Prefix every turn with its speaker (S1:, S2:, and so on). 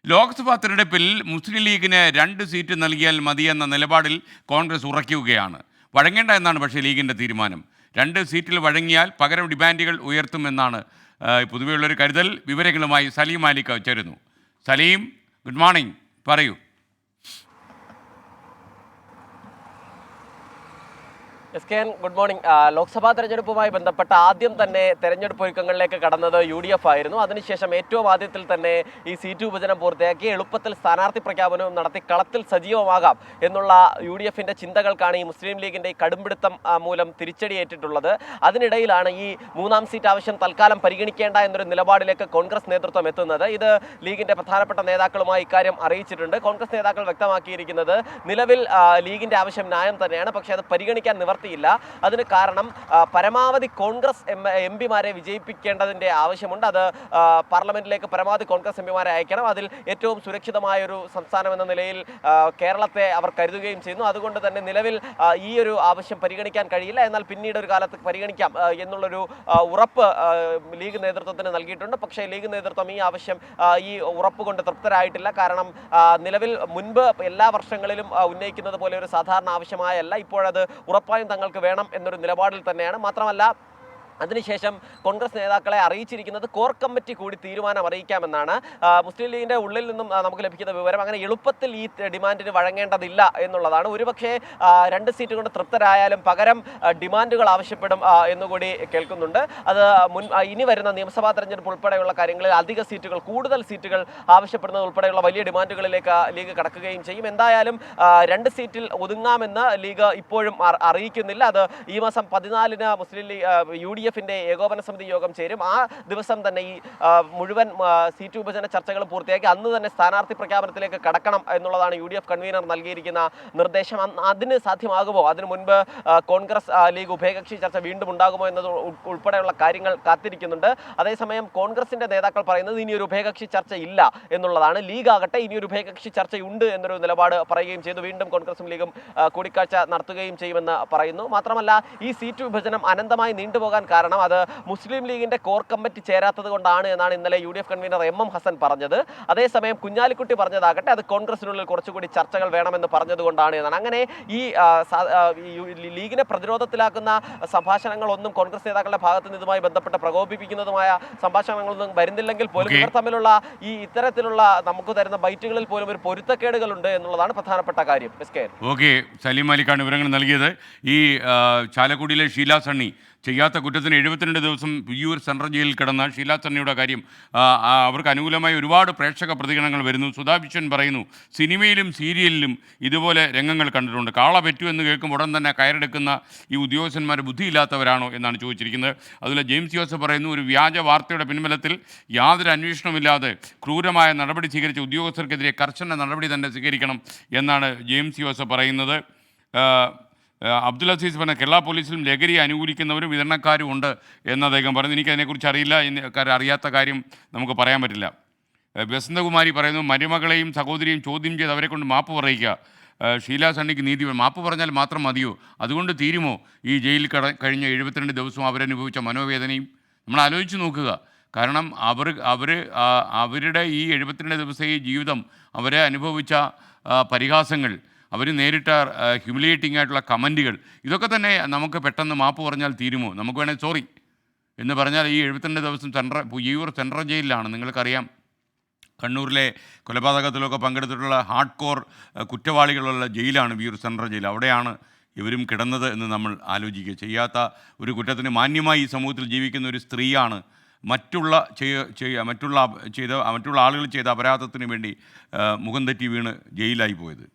S1: ലോക്സഭാ തെരഞ്ഞെടുപ്പിൽ മുസ്ലിം ലീഗിന് 2 സീറ്റ് നൽകിയാൽ മതിയെന്ന നിലപാടിൽ കോൺഗ്രസ് ഉറയ്ക്കുകയാണ്. വഴങ്ങേണ്ട എന്നാണ് പക്ഷേ ലീഗിൻ്റെ തീരുമാനം. 2 സീറ്റിൽ വഴങ്ങിയാൽ പകരം ഡിമാൻഡുകൾ ഉയർത്തുമെന്നാണ് പൊതുവെയുള്ളൊരു കരുതൽ. വിവരങ്ങളുമായി സലീം മാലിക് ചേരുന്നു. സലീം, ഗുഡ് മോർണിംഗ്, പറയൂ.
S2: Good morning. ലോക്സഭാ തെരഞ്ഞെടുപ്പുമായി ബന്ധപ്പെട്ട ആദ്യം തന്നെ തെരഞ്ഞെടുപ്പ് ഒരുക്കങ്ങളിലേക്ക് കടന്നത് UDF ആയിരുന്നു. അതിനുശേഷം ഏറ്റവും ആദ്യത്തിൽ തന്നെ ഈ സീറ്റ് വിഭജനം പൂർത്തിയാക്കി എളുപ്പത്തിൽ സ്ഥാനാർത്ഥി പ്രഖ്യാപനവും നടത്തി കളത്തിൽ സജീവമാകാം എന്നുള്ള UDFന്റെ ചിന്തകൾക്കാണ് ഈ മുസ്ലിം ലീഗിന്റെ ഈ കടുംപിടുത്തം മൂലം തിരിച്ചടിയേറ്റിട്ടുള്ളത്. അതിനിടയിലാണ് ഈ 3ാം സീറ്റ് ആവശ്യം തൽക്കാലം പരിഗണിക്കേണ്ട എന്നൊരു നിലപാടിലേക്ക് കോൺഗ്രസ് നേതൃത്വം എത്തുന്നത്. ഇത് ലീഗിന്റെ പ്രധാനപ്പെട്ട നേതാക്കളുമായി ഇക്കാര്യം അറിയിച്ചിട്ടുണ്ട്. കോൺഗ്രസ് നേതാക്കൾ വ്യക്തമാക്കിയിരിക്കുന്നത് നിലവിൽ ലീഗിന്റെ ആവശ്യം ന്യായം തന്നെയാണ്, പക്ഷേ അത് പരിഗണിക്കാൻ നിവർത്തിയില്ല. അതിന് കാരണം പരമാവധി കോൺഗ്രസ് എംപിമാരെ വിജയിപ്പിക്കേണ്ടതിൻ്റെ ആവശ്യമുണ്ട്. അത് പാർലമെന്റിലേക്ക് പരമാവധി കോൺഗ്രസ് എംപിമാരെ അയക്കണം. അതിൽ ഏറ്റവും സുരക്ഷിതമായൊരു സംസ്ഥാനം എന്ന നിലയിൽ കേരളത്തെ അവർ കരുതുകയും ചെയ്യുന്നു. അതുകൊണ്ട് തന്നെ നിലവിൽ ഈ ഒരു ആവശ്യം പരിഗണിക്കാൻ കഴിയില്ല, എന്നാൽ പിന്നീട് ഒരു കാലത്ത് പരിഗണിക്കാം എന്നുള്ളൊരു ഉറപ്പ് ലീഗ് നേതൃത്വത്തിന് നൽകിയിട്ടുണ്ട്. പക്ഷേ ലീഗ് നേതൃത്വം ഈ ആവശ്യം ഈ ഉറപ്പ് കൊണ്ട് തൃപ്തരായിട്ടില്ല. കാരണം നിലവിൽ മുൻപ് എല്ലാ വർഷങ്ങളിലും ഉന്നയിക്കുന്നത് പോലെ ഒരു സാധാരണ ആവശ്യമായല്ല, ഇപ്പോഴത് ഉറപ്പായും തങ്ങൾക്ക് വേണം എന്നൊരു നിലപാടിൽ തന്നെയാണ്. മാത്രമല്ല, അതിനുശേഷം കോൺഗ്രസ് നേതാക്കളെ അറിയിച്ചിരിക്കുന്നത് കോർ കമ്മിറ്റി കൂടി തീരുമാനം അറിയിക്കാമെന്നാണ്. മുസ്ലിം ലീഗിൻ്റെ ഉള്ളിൽ നിന്നും നമുക്ക് ലഭിക്കുന്ന വിവരം അങ്ങനെ എളുപ്പത്തിൽ ഈ ഡിമാൻഡിന് വഴങ്ങേണ്ടതില്ല എന്നുള്ളതാണ്. ഒരുപക്ഷെ 2 സീറ്റ് കൊണ്ട് തൃപ്തരായാലും പകരം ഡിമാൻഡുകൾ ആവശ്യപ്പെടും എന്നുകൂടി കേൾക്കുന്നുണ്ട്. അത് ഇനി വരുന്ന നിയമസഭാ തെരഞ്ഞെടുപ്പ് ഉൾപ്പെടെയുള്ള കാര്യങ്ങളിൽ അധിക സീറ്റുകൾ, കൂടുതൽ സീറ്റുകൾ ആവശ്യപ്പെടുന്നത് ഉൾപ്പെടെയുള്ള വലിയ ഡിമാൻഡുകളിലേക്ക് ലീഗ് കടക്കുകയും ചെയ്യും. എന്തായാലും 2 സീറ്റിൽ ഒതുങ്ങാമെന്ന് ലീഗ് ഇപ്പോഴും അറിയിക്കുന്നില്ല. അത് ഈ മാസം 14-ന് മുസ്ലിം ലീഗ് UDF ഏകോപന സമിതി യോഗം ചേരും. ആ ദിവസം തന്നെ ഈ മുഴുവൻ സീറ്റ് വിഭജന ചർച്ചകൾ പൂർത്തിയാക്കി അന്ന് തന്നെ സ്ഥാനാർത്ഥി പ്രഖ്യാപനത്തിലേക്ക് കടക്കണം എന്നുള്ളതാണ് UDF കൺവീനർ നൽകിയിരിക്കുന്ന നിർദ്ദേശം. അതിന് സാധ്യമാകുമോ, അതിനു മുൻപ് കോൺഗ്രസ് ലീഗ് ഉഭയകക്ഷി ചർച്ച വീണ്ടും ഉണ്ടാകുമോ എന്നത് ഉൾപ്പെടെയുള്ള കാര്യങ്ങൾ കാത്തിരിക്കുന്നുണ്ട്. അതേസമയം കോൺഗ്രസിന്റെ നേതാക്കൾ പറയുന്നത് ഇനിയൊരു ഉഭയകക്ഷി ചർച്ച ഇല്ല എന്നുള്ളതാണ്. ലീഗ് ആകട്ടെ ഇനിയൊരു ഉഭയകക്ഷി ചർച്ചയുണ്ട് എന്നൊരു നിലപാട് പറയുകയും ചെയ്തു. വീണ്ടും കോൺഗ്രസും ലീഗും കൂടിക്കാഴ്ച നടത്തുകയും ചെയ്യുമെന്ന് പറയുന്നു. മാത്രമല്ല, ഈ സീറ്റ് വിഭജനം അനന്തമായി നീണ്ടുപോകാൻ കാരണം അത് മുസ്ലിം ലീഗിന്റെ കോർ കമ്മിറ്റി ചേരാത്തത് കൊണ്ടാണ് എന്നാണ് ഇന്നലെ UDF കൺവീനർ MM ഹസൻ പറഞ്ഞത്. അതേസമയം കുഞ്ഞാലിക്കുട്ടി പറഞ്ഞതാകട്ടെ അത് കോൺഗ്രസിനുള്ളിൽ കുറച്ചുകൂടി ചർച്ചകൾ വേണമെന്ന് പറഞ്ഞതുകൊണ്ടാണ് എന്നാണ്. അങ്ങനെ ഈ ലീഗിനെ പ്രതിരോധത്തിലാക്കുന്ന സംഭാഷണങ്ങളൊന്നും കോൺഗ്രസ് നേതാക്കളുടെ ഭാഗത്ത് നിന്ന് ഇതുമായി ബന്ധപ്പെട്ട് പ്രകോപിപ്പിക്കുന്നതുമായ സംഭാഷണങ്ങളൊന്നും വരുന്നില്ലെങ്കിൽ പോലും ഇവർ തമ്മിലുള്ള ഈ ഇത്തരത്തിലുള്ള നമുക്ക് തരുന്ന ബൈറ്റുകളിൽ പോലും ഒരു പൊരുത്തക്കേടുകളുണ്ട് എന്നുള്ളതാണ് പ്രധാനപ്പെട്ട കാര്യം.
S1: ഓക്കെ, സലീം മാലിക്കാണ് വിവരങ്ങൾ നൽകിയത്. ഈ ചാലക്കുടിയിലെ ഷീല സണ്ണി ചെയ്യാത്ത കുറ്റത്തിന് 72 ദിവസം വിയ്യൂർ സെൻട്രൽ ജയിലിൽ കിടന്ന ഷീല സണ്ണിയുടെ കാര്യം അവർക്ക് അനുകൂലമായി ഒരുപാട് പ്രേക്ഷക പ്രതികരണങ്ങൾ വരുന്നു. സുധാ വിശ്വൻ പറയുന്നു, സിനിമയിലും സീരിയലിലും ഇതുപോലെ രംഗങ്ങൾ കണ്ടിട്ടുണ്ട്. കാള പെറ്റു എന്ന് കേൾക്കുമ്പോൾ ഉടൻ തന്നെ കയറെടുക്കുന്ന ഈ ഉദ്യോഗസ്ഥന്മാർ ബുദ്ധിയില്ലാത്തവരാണോ എന്നാണ് ചോദിച്ചിരിക്കുന്നത്. അതുപോലെ ജെയിംസ് ജോസഫ് പറയുന്നു, ഒരു വ്യാജ വാർത്തയുടെ പിൻബലത്തിൽ യാതൊരു അന്വേഷണമില്ലാതെ ക്രൂരമായ നടപടി സ്വീകരിച്ച ഉദ്യോഗസ്ഥർക്കെതിരെ കർശന നടപടി തന്നെ സ്വീകരിക്കണം എന്നാണ് ജെയിംസ് ജോസഫ് പറയുന്നത്. അബ്ദുൽ അസീസ് പറഞ്ഞ കേരള പോലീസിലും ലഹരി അനുകൂലിക്കുന്നവരും വിതരണക്കാരും ഉണ്ട് എന്ന് അദ്ദേഹം പറഞ്ഞു. എനിക്കതിനെക്കുറിച്ച് അറിയില്ല, അറിയാത്ത കാര്യം നമുക്ക് പറയാൻ പറ്റില്ല. വസന്തകുമാരി പറയുന്നു, മരുമകളെയും സഹോദരിയും ചോദ്യം ചെയ്ത് അവരെ കൊണ്ട് മാപ്പ് പറയിക്കുക. ഷീല സണ്ണിക്ക് നീതി മാപ്പ് പറഞ്ഞാൽ മാത്രം മതിയോ? അതുകൊണ്ട് തീരുമോ ഈ ജയിലിൽ കഴിഞ്ഞ 72 ദിവസവും അവരനുഭവിച്ച മനോവേദനയും? നമ്മൾ ആലോചിച്ച് നോക്കുക. കാരണം അവരുടെ ഈ 72 ദിവസം ഈ ജീവിതം അവരെ അനുഭവിച്ച പരിഹാസങ്ങൾ, അവർ നേരിട്ട ഹ്യൂമിലിയേറ്റിംഗ് ആയിട്ടുള്ള കമൻറ്റുകൾ, ഇതൊക്കെ തന്നെ നമുക്ക് പെട്ടെന്ന് മാപ്പ് പറഞ്ഞാൽ തീരുമോ? നമുക്ക് വേണേൽ സോറി എന്ന് പറഞ്ഞാൽ ഈ 72 ദിവസം വിയ്യൂർ സെൻട്രൽ ജയിലിലാണ്. നിങ്ങൾക്കറിയാം, കണ്ണൂരിലെ കൊലപാതകത്തിലൊക്കെ പങ്കെടുത്തിട്ടുള്ള ഹാർഡ് കോർ കുറ്റവാളികളുള്ള ജയിലാണ് വിയ്യൂർ സെൻട്രൽ ജയിൽ. അവിടെയാണ് ഇവരും കിടന്നത് എന്ന് നമ്മൾ ആലോചിക്കുക. ചെയ്യാത്ത ഒരു കുറ്റത്തിന് മാന്യമായി ഈ സമൂഹത്തിൽ ജീവിക്കുന്ന ഒരു സ്ത്രീയാണ് മറ്റുള്ള ആളുകൾ ചെയ്ത അപരാധത്തിന് വേണ്ടി മുഖം തെറ്റി വീണ് ജയിലായി പോയത്.